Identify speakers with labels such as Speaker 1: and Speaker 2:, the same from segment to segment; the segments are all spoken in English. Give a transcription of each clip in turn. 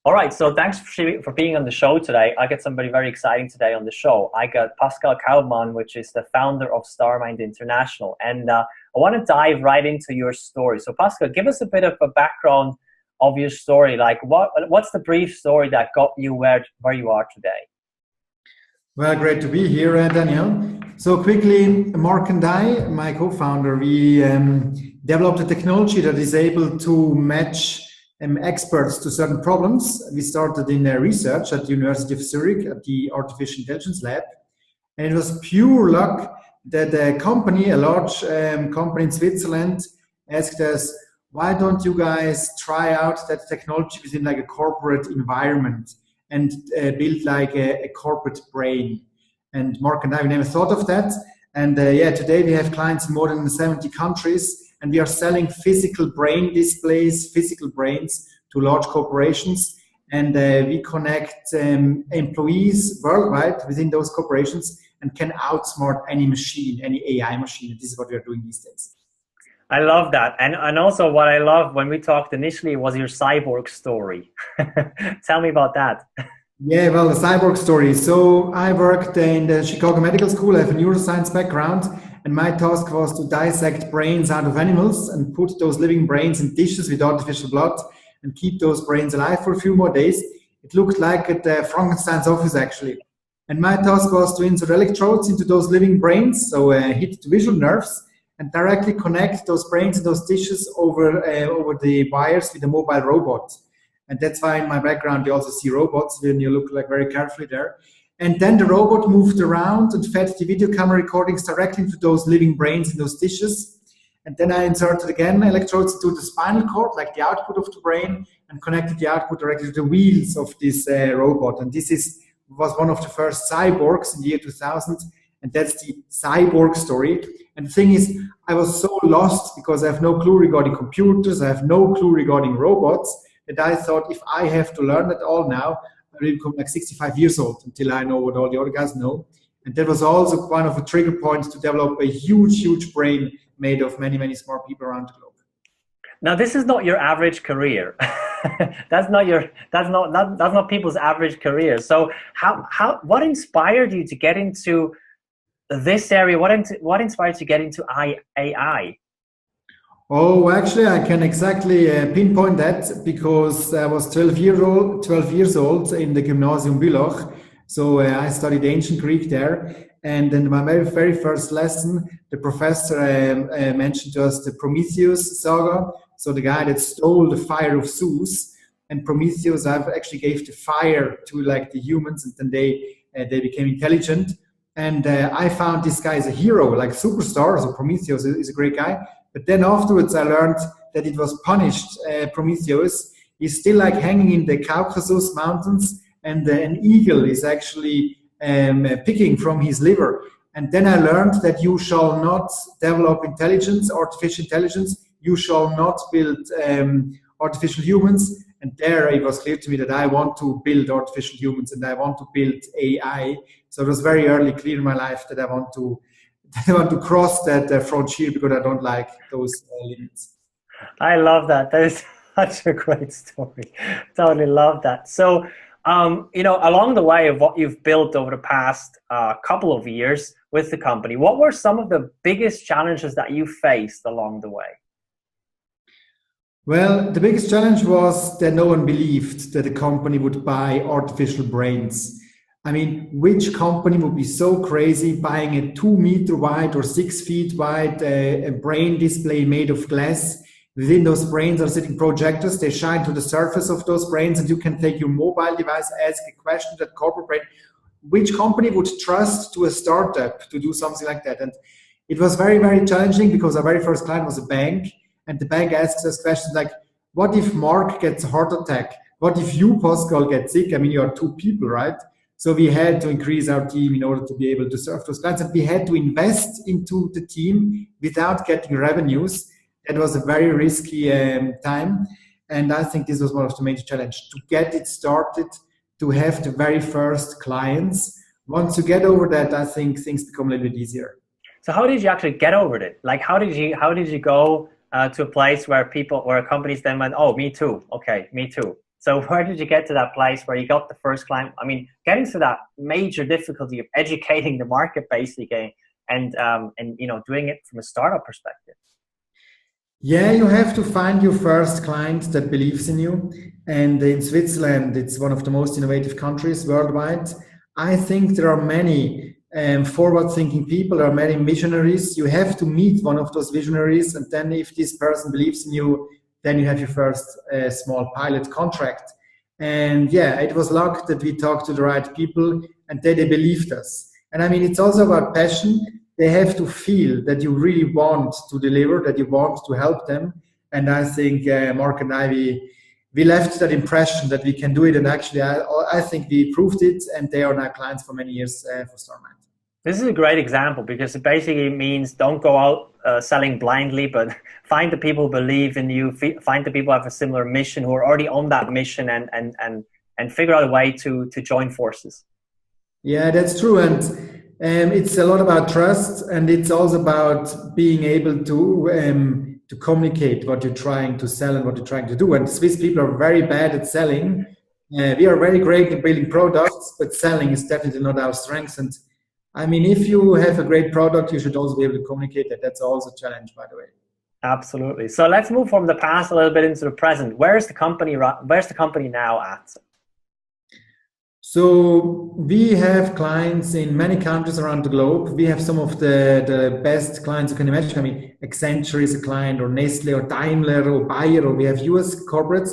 Speaker 1: All right, so thanks for being on the show today. I got somebody very exciting today on the show. I got Pascal Kaufmann, which is the founder of Starmind International. And I want to dive right into your story. So Pascal, give us a bit of a background of your story. Like what's the brief story that got you where you are today?
Speaker 2: Well, great to be here, Daniel. So quickly, Mark and I, my co-founder, we developed a technology that is able to match experts to certain problems. We started in research at the University of Zurich at the Artificial Intelligence Lab. And it was pure luck that a large company in Switzerland asked us, why don't you guys try out that technology within like a corporate environment and build like a corporate brain? And Mark and I, we never thought of that. And today we have clients in more than 70 countries. And we are selling physical brain displays, physical brains to large corporations. And we connect employees worldwide within those corporations and can outsmart any machine, any AI machine. And this is what we are doing these days.
Speaker 1: I love that. And also what I love when we talked initially was your cyborg story. Tell me about that.
Speaker 2: Yeah, well, the cyborg story. So I worked in the Chicago Medical School. I have a neuroscience background. And my task was to dissect brains out of animals and put those living brains in dishes with artificial blood and keep those brains alive for a few more days. It looked like at Frankenstein's office, actually. And my task was to insert electrodes into those living brains, so hit the visual nerves, and directly connect those brains and those dishes over the wires with a mobile robot. And that's why in my background you also see robots when you look like very carefully there. And then the robot moved around and fed the video camera recordings directly into those living brains in those dishes. And then I inserted again electrodes into the spinal cord, like the output of the brain, and connected the output directly to the wheels of this robot. And this was one of the first cyborgs in the year 2000. And that's the cyborg story. And the thing is, I was so lost because I have no clue regarding computers. I have no clue regarding robots that I thought if I have to learn it all now, I will become like 65 years old until I know what all the other guys know. And that was also one of the trigger points to develop a huge, huge brain made of many, many smart people around the globe.
Speaker 1: Now, this is not your average career. That's not people's average career. So what inspired you to get into this area? What inspired you to get into AI?
Speaker 2: Oh, actually, I can exactly pinpoint that because I was 12 years old in the Gymnasium Bülach. So I studied ancient Greek there. And in my very first lesson, the professor mentioned to us the Prometheus saga. So the guy that stole the fire of Zeus. And Prometheus actually gave the fire to like the humans, and then they became intelligent. And I found this guy as a hero, like superstar. So Prometheus is a great guy. But then afterwards, I learned that it was punished. Prometheus is still like hanging in the Caucasus mountains, and an eagle is actually picking from his liver. And then I learned that you shall not develop intelligence, artificial intelligence. You shall not build artificial humans. And there it was clear to me that I want to build artificial humans and I want to build AI. So it was very early clear in my life that I want to cross that frontier because I don't like those limits.
Speaker 1: I love that. That is such a great story. Totally love that. So, along the way of what you've built over the past couple of years with the company, what were some of the biggest challenges that you faced along the way?
Speaker 2: Well, the biggest challenge was that no one believed that a company would buy artificial brains. I mean, which company would be so crazy buying a 2 meter wide or 6 feet wide a brain display made of glass? Within those brains are sitting projectors. They shine to the surface of those brains, and you can take your mobile device, ask a question to that corporate brain. Which company would trust to a startup to do something like that? And it was very, very challenging because our very first client was a bank, and the bank asks us questions like, what if Mark gets a heart attack? What if you, Pascal, get sick? I mean, you are 2 people, right? So we had to increase our team in order to be able to serve those clients, and we had to invest into the team without getting revenues. It was a very risky time, and I think this was one of the major challenges to get it started, to have the very first clients. Once you get over that, I think things become a little bit easier.
Speaker 1: So how did you actually get over it? Like, how did you go to a place where companies then went, oh, me too. Okay, me too. So where did you get to that place where you got the first client? I mean, getting to that major difficulty of educating the market basically, and doing it from a startup perspective.
Speaker 2: Yeah, you have to find your first client that believes in you. And in Switzerland, it's one of the most innovative countries worldwide. I think there are many forward-thinking people, there are many visionaries. You have to meet one of those visionaries, and then if this person believes in you, then you have your first small pilot contract. And yeah, it was luck that we talked to the right people, and they believed us. And I mean, it's also about passion. They have to feel that you really want to deliver, that you want to help them. And I think Mark and I, we left that impression that we can do it. And actually, I think we proved it, and they are now clients for many years for Starmind.
Speaker 1: This is a great example because it basically means don't go out selling blindly, but find the people who believe in you, find the people who have a similar mission, who are already on that mission, and figure out a way to join forces.
Speaker 2: Yeah, that's true. And it's a lot about trust, and it's also about being able to communicate what you're trying to sell and what you're trying to do. And Swiss people are very bad at selling. We are very great in building products, but selling is definitely not our strength. And I mean, if you have a great product, you should also be able to communicate that. That's also a challenge, by the way.
Speaker 1: Absolutely. So let's move from the past a little bit into the present. Where's the company now at?
Speaker 2: So we have clients in many countries around the globe. We have some of the best clients you can imagine. I mean, Accenture is a client, or Nestle, or Daimler, or Bayer, or we have US corporates.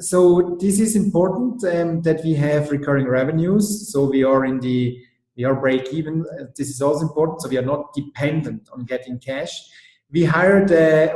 Speaker 2: So this is important that we have recurring revenues. So we are break even. This is also important. So we are not dependent on getting cash. We hired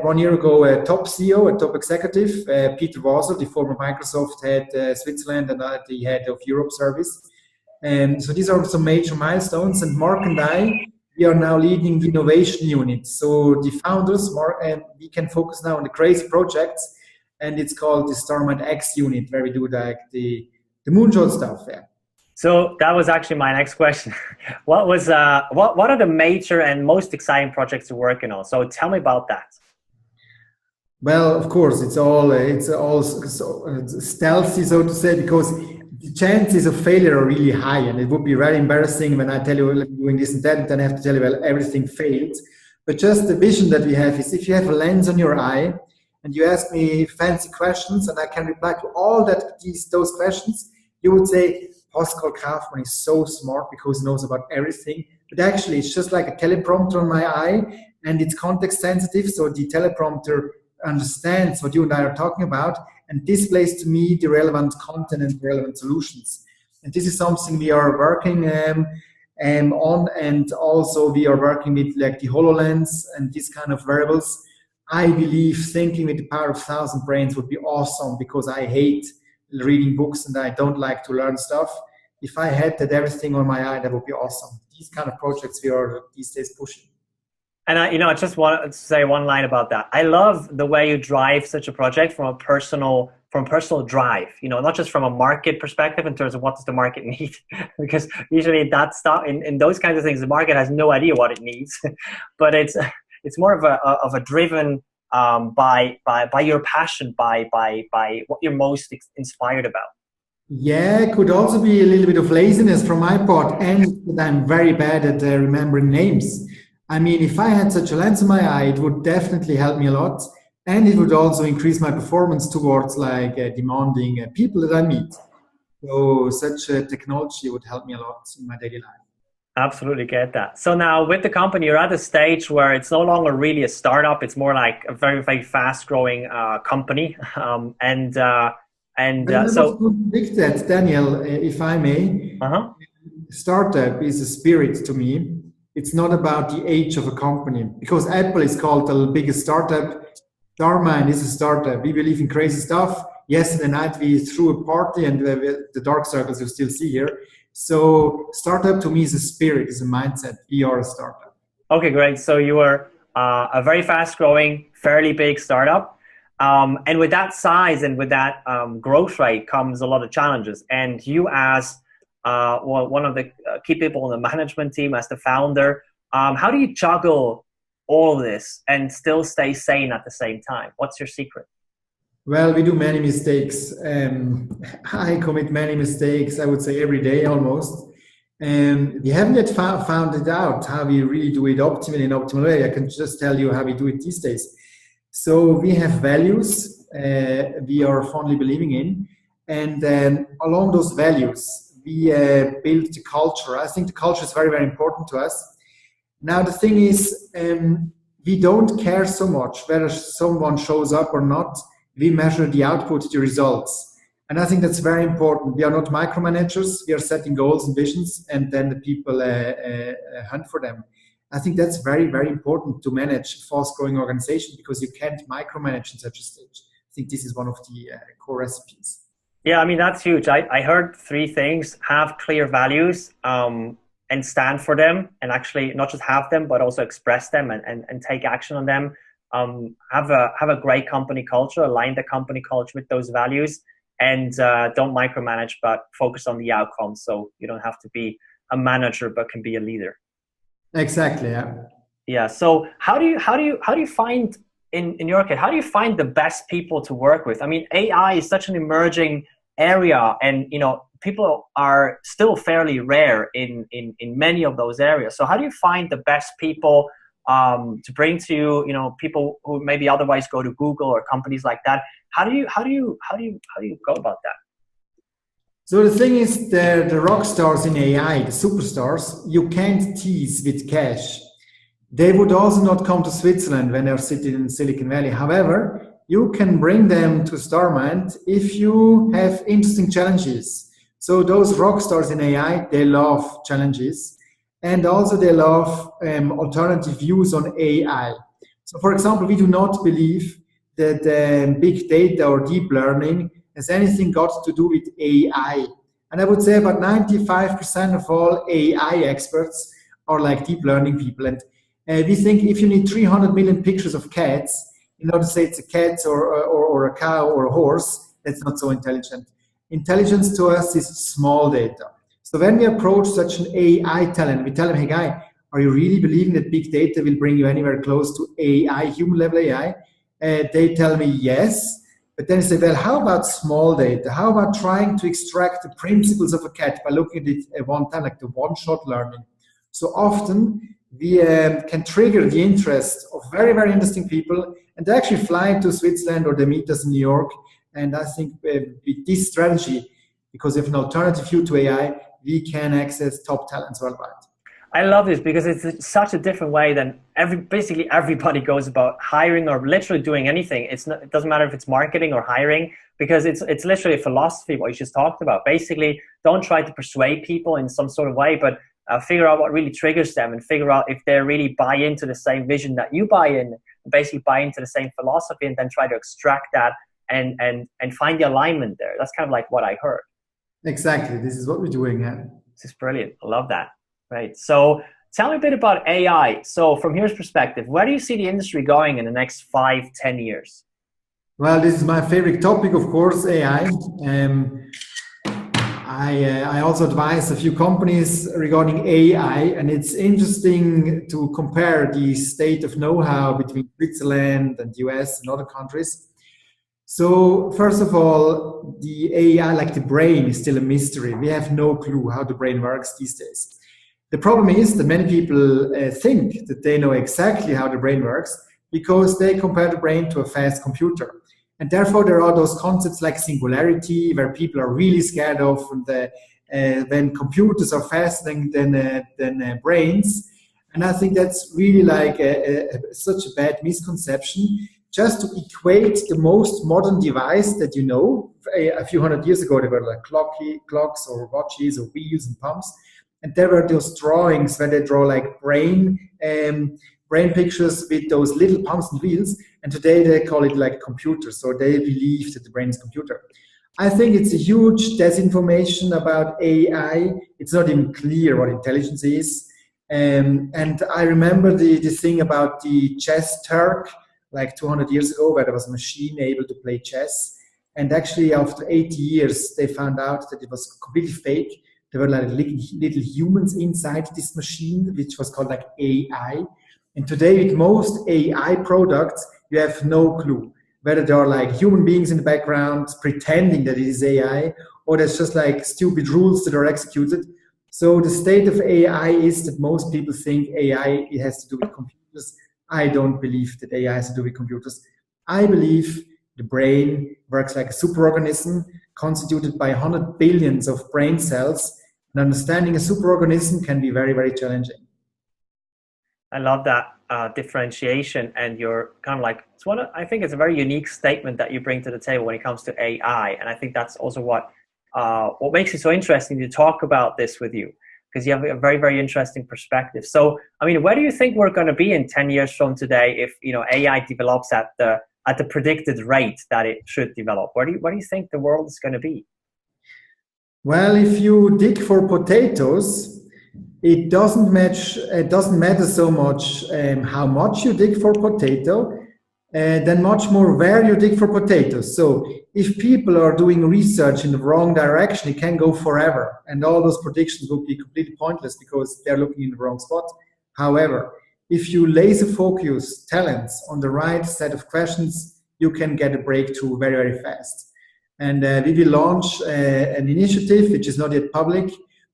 Speaker 2: 1 year ago a top CEO, a top executive, Peter Waser, the former Microsoft head Switzerland and the head of Europe service. So these are some major milestones. And Mark and I, we are now leading the innovation unit. So the founders, Mark, we can focus now on the crazy projects, and it's called the Starmind X unit, where we do like the moonshot stuff. Yeah.
Speaker 1: So that was actually my next question. What are the major and most exciting projects you're working on? So tell me about that.
Speaker 2: Well, of course, it's all so stealthy, so to say, because the chances of failure are really high, and it would be very embarrassing when I tell you I'm doing this and that, and then I have to tell you, well, everything failed. But just the vision that we have is, if you have a lens on your eye and you ask me fancy questions and I can reply to all those questions, you would say, Pascal Kaufmann is so smart because he knows about everything. But actually, it's just like a teleprompter on my eye, and it's context sensitive. So the teleprompter understands what you and I are talking about and displays to me the relevant content and relevant solutions. And this is something we are working on. And also we are working with like the HoloLens and these kind of wearables. I believe thinking with the power of 1,000 brains would be awesome, because I hate reading books and I don't like to learn stuff. If I had that everything on my eye, that would be awesome. These kind of projects we are these days pushing.
Speaker 1: And I just want to say one line about that. I love the way you drive such a project from a personal drive, not just from a market perspective in terms of what does the market need, because usually that stuff in those kinds of things, the market has no idea what it needs, but it's more of a driven by your passion, by what you're most inspired about.
Speaker 2: Yeah, it could also be a little bit of laziness from my part, and I'm very bad at remembering names. I mean, if I had such a lens in my eye, it would definitely help me a lot, and it would also increase my performance towards like demanding people that I meet. So such a technology would help me a lot in my daily life.
Speaker 1: Absolutely get that. So now with the company, you're at a stage where it's no longer really a startup. It's more like a very, very fast growing company. So
Speaker 2: predict that, Daniel, if I may. Startup is a spirit to me. It's not about the age of a company, because Apple is called the biggest startup. Starmind is a startup. We believe in crazy stuff. Yesterday night we threw a party, and the dark circles you still see here. So startup to me is a spirit, is a mindset. We are a startup.
Speaker 1: Okay, great. So you are a very fast growing, fairly big startup. And with that size and with that growth rate comes a lot of challenges. And you as one of the key people on the management team, as the founder, how do you juggle all of this and still stay sane at the same time? What's your secret?
Speaker 2: Well, we do many mistakes. I commit many mistakes, I would say every day almost. We haven't yet found it out how we really do it optimally in optimal way. I can just tell you how we do it these days. So we have values we are fondly believing in, and along those values, we build the culture. I think the culture is very, very important to us. Now, the thing is, we don't care so much whether someone shows up or not. We measure the output, the results. And I think that's very important. We are not micromanagers. We are setting goals and visions, and then the people hunt for them. I think that's very, very important to manage a fast-growing organization because you can't micromanage in such a stage. I think this is one of the core recipes.
Speaker 1: Yeah, I mean, that's huge. I heard three things: have clear values, and stand for them, and actually not just have them, but also express them and take action on them. Have a great company culture, align the company culture with those values, and don't micromanage, but focus on the outcome. So you don't have to be a manager, but can be a leader.
Speaker 2: Exactly. Yeah.
Speaker 1: Yeah. So how do you find in your case, how do you find the best people to work with? I mean, AI is such an emerging area, and people are still fairly rare in many of those areas. So how do you find the best people to bring to you? People who maybe otherwise go to Google or companies like that. How do you go about that?
Speaker 2: So the thing is, the rock stars in AI, the superstars, you can't tease with cash. They would also not come to Switzerland when they're sitting in Silicon Valley. However, you can bring them to Starmind if you have interesting challenges. So those rock stars in AI, they love challenges, and also they love alternative views on AI. So for example, we do not believe that big data or deep learning has anything got to do with AI. And I would say about 95% of all AI experts are like deep learning people. And we think if you need 300 million pictures of cats, in order to say it's a cat or a cow or a horse, that's not so intelligent. Intelligence to us is small data. So when we approach such an AI talent, we tell them, hey guy, are you really believing that big data will bring you anywhere close to AI, human level AI? They tell me yes. But then they say, well, how about small data? How about trying to extract the principles of a cat by looking at it at one time, like the one-shot learning? So often we can trigger the interest of very, very interesting people, and they actually fly to Switzerland or they meet us in New York. And I think with this strategy, because of an alternative view to AI, we can access top talents worldwide.
Speaker 1: I love this because it's such a different way than basically everybody goes about hiring or literally doing anything. It doesn't matter if it's marketing or hiring, because it's literally a philosophy, what you just talked about. Basically, don't try to persuade people in some sort of way, but figure out what really triggers them and figure out if they really buy into the same vision that you buy in, basically buy into the same philosophy, and then try to extract that and find the alignment there. That's kind of like what I heard.
Speaker 2: Exactly. This is what we're doing.
Speaker 1: This is brilliant. I love that. Right. So tell me a bit about AI. So from your perspective, where do you see the industry going in the next 5-10 years?
Speaker 2: Well, this is my favorite topic, of course, AI. I also advise a few companies regarding AI, and it's interesting to compare the state of know-how between Switzerland and the US and other countries. So first of all, the AI, like the brain, is still a mystery. We have no clue how the brain works these days. The problem is that many people think that they know exactly how the brain works because they compare the brain to a fast computer. And therefore, there are those concepts like singularity, where people are really scared of when computers are faster than brains. And I think that's really like such a bad misconception. Just to equate the most modern device that you know, a few hundred years ago, there were like clocks or watches or wheels and pumps. And there were those drawings where they draw like brain pictures with those little pumps and wheels. And today they call it like computer. So they believe that the brain is computer. I think it's a huge disinformation about AI. It's not even clear what intelligence is. And I remember the thing about the chess Turk, like 200 years ago, where there was a machine able to play chess. And actually, after 80 years, they found out that it was completely fake. There were like little humans inside this machine, which was called like AI. And today, with most AI products, you have no clue whether there are like human beings in the background pretending that it is AI, or there's just like stupid rules that are executed. So the state of AI is that most people think AI, it has to do with computers. I don't believe that AI has to do with computers. I believe the brain works like a superorganism constituted by 100 billions of brain cells. And understanding a superorganism can be very, very challenging.
Speaker 1: I love that differentiation, and you're kind of like, I think it's a very unique statement that you bring to the table when it comes to AI. And I think that's also what makes it so interesting to talk about this with you, because you have a very, very interesting perspective. So, I mean, where do you think we're going to be in 10 years from today if, you know, AI develops at the predicted rate that it should develop? Where do you think the world is going to be?
Speaker 2: Well, if you dig for potatoes, it doesn't matter so much how much you dig for potato, then much more where you dig for potatoes. So if people are doing research in the wrong direction, it can go forever, and all those predictions will be completely pointless because they're looking in the wrong spot. However, if you laser focus talents on the right set of questions, you can get a breakthrough very, very fast. And we will launch an initiative, which is not yet public,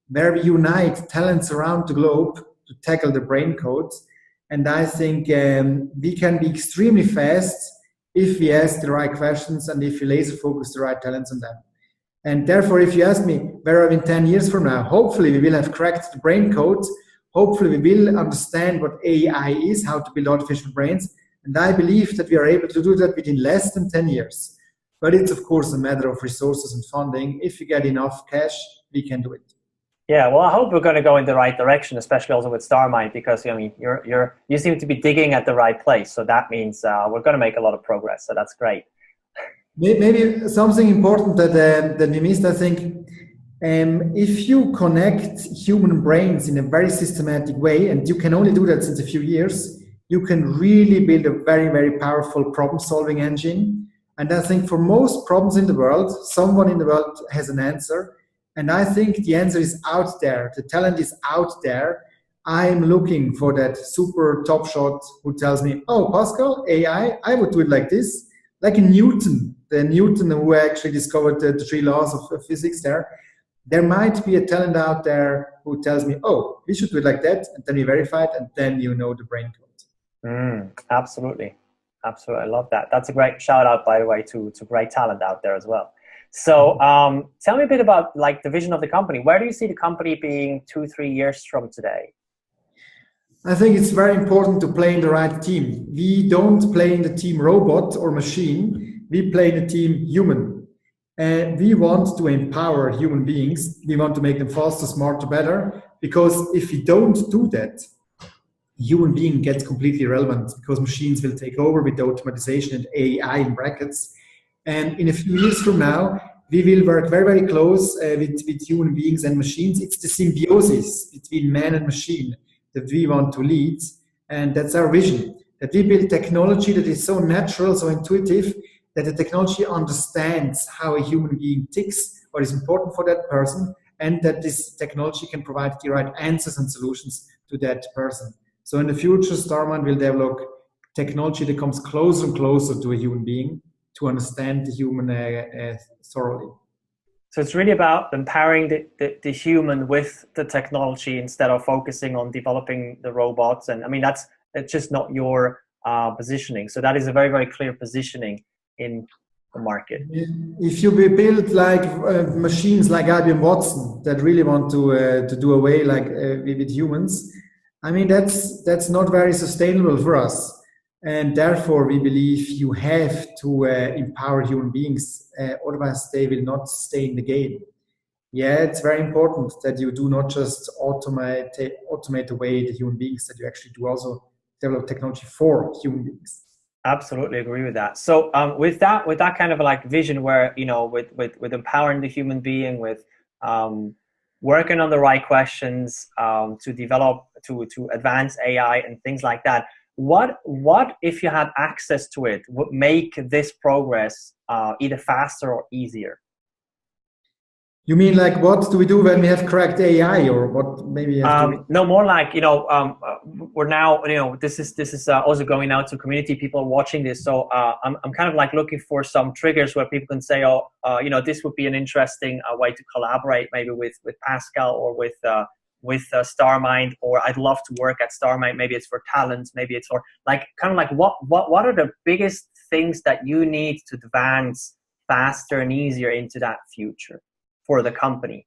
Speaker 2: where we unite talents around the globe to tackle the brain codes. And I think we can be extremely fast if we ask the right questions and if we laser focus the right talents on them. And therefore, if you ask me, where are we in 10 years from now? Hopefully we will have cracked the brain codes. Hopefully we will understand what AI is, how to build artificial brains. And I believe that we are able to do that within less than 10 years. But it's of course a matter of resources and funding. If you get enough cash, we can do it.
Speaker 1: Yeah, well, I hope we're going to go in the right direction, especially also with Starmind, because I mean, you seem to be digging at the right place. So that means we're going to make a lot of progress. So that's great.
Speaker 2: Maybe something important that we missed, I think, if you connect human brains in a very systematic way, and you can only do that since a few years, you can really build a very, very powerful problem-solving engine. And I think for most problems in the world, someone in the world has an answer. And I think the answer is out there. The talent is out there. I'm looking for that super top shot who tells me, oh, Pascal, AI, I would do it like this. Like Newton, the Newton who actually discovered the three laws of physics there. There might be a talent out there who tells me, oh, we should do it like that. And then we verify it, and then you know the brain code.
Speaker 1: Absolutely. Absolutely. I love that. That's a great shout out, by the way, to great talent out there as well. So tell me a bit about like the vision of the company. Where do you see the company being 2-3 years from today?
Speaker 2: I think it's very important to play in the right team. We don't play in the team robot or machine. We play in the team human. And we want to empower human beings. We want to make them faster, smarter, better. Because if we don't do that, human being gets completely irrelevant because machines will take over with the automatization and AI in brackets. And in a few years from now, we will work very, very close with human beings and machines. It's the symbiosis between man and machine that we want to lead. And that's our vision, that we build technology that is so natural, so intuitive, that the technology understands how a human being ticks, what is important for that person, and that this technology can provide the right answers and solutions to that person. So in the future, Starmind will develop technology that comes closer and closer to a human being to understand the human thoroughly.
Speaker 1: So it's really about empowering the human with the technology instead of focusing on developing the robots. And I mean, that's just not your positioning. So that is a very, very clear positioning in the market.
Speaker 2: If you build like machines like IBM Watson that really want to do away like with humans, I mean, that's not very sustainable for us. And therefore, we believe you have to empower human beings, otherwise they will not stay in the game. Yeah, it's very important that you do not just automate away the human beings, that you actually do also develop technology for human beings.
Speaker 1: Absolutely agree with that. So with that kind of like vision where, you know, with empowering the human being, with working on the right questions to develop, to advance AI and things like that, what if you had access to it would make this progress either faster or easier?
Speaker 2: You mean like what do we do when we have cracked AI, or what maybe you have to...
Speaker 1: No, more like, we're now, this is also going out to community people watching this. So I'm kind of like looking for some triggers where people can say, oh, this would be an interesting way to collaborate, maybe with Pascal or with Starmind, or I'd love to work at Starmind. Maybe it's for talent, maybe it's for like kind of like what are the biggest things that you need to advance faster and easier into that future for the company?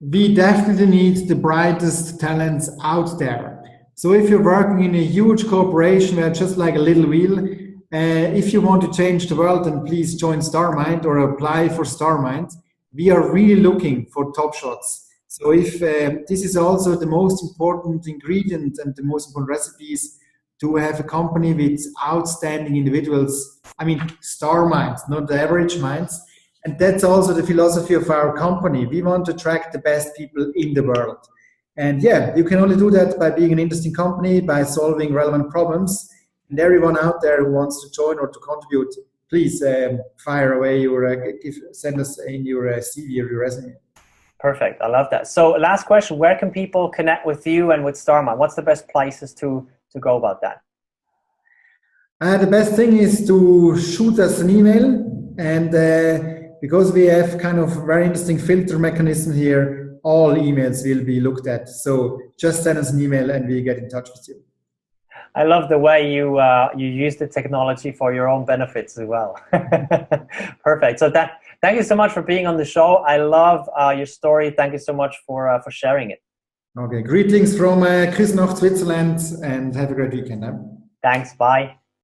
Speaker 2: We definitely need the brightest talents out there. So if you're working in a huge corporation where just like a little wheel, if you want to change the world, then please join Starmind or apply for Starmind. We are really looking for top shots. So if this is also the most important ingredient and the most important recipes to have a company with outstanding individuals. I mean, star minds, not the average minds. And that's also the philosophy of our company. We want to attract the best people in the world. And yeah, you can only do that by being an interesting company, by solving relevant problems. And everyone out there who wants to join or to contribute, please fire away your, send us in your CV or your resume.
Speaker 1: Perfect. I love that. So last question, where can people connect with you and with Starmind? What's the best places to go about that?
Speaker 2: The best thing is to shoot us an email, and because we have kind of very interesting filter mechanism here, all emails will be looked at. So just send us an email and we get in touch with you.
Speaker 1: I love the way you use the technology for your own benefits as well. Perfect. So thank you so much for being on the show. I love your story. Thank you so much for sharing it.
Speaker 2: Okay. Greetings from Küsnacht, Switzerland, and have a great weekend.
Speaker 1: Thanks. Bye.